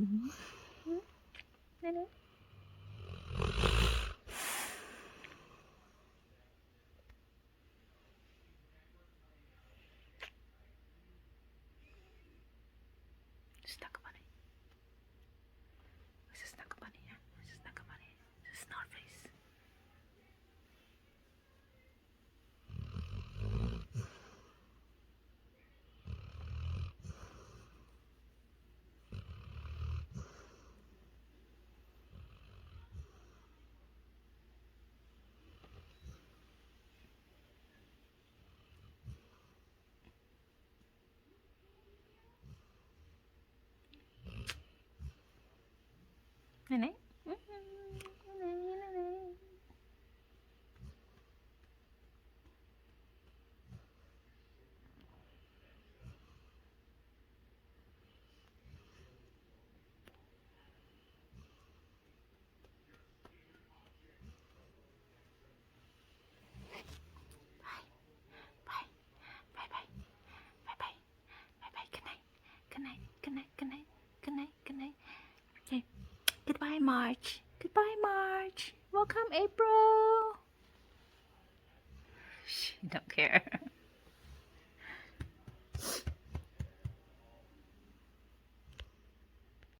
Nene. Snuggle bunny. Where's the snuggle bunny? Yeah? Where's the snuggle bunny? It's a snort face. Nene. Bye. Bye bye. Bye bye. Bye bye. Good night. Good night. Good night. Good night. Good night. Good night. Okay. Goodbye, March. Goodbye, March. Welcome, April. She don't care.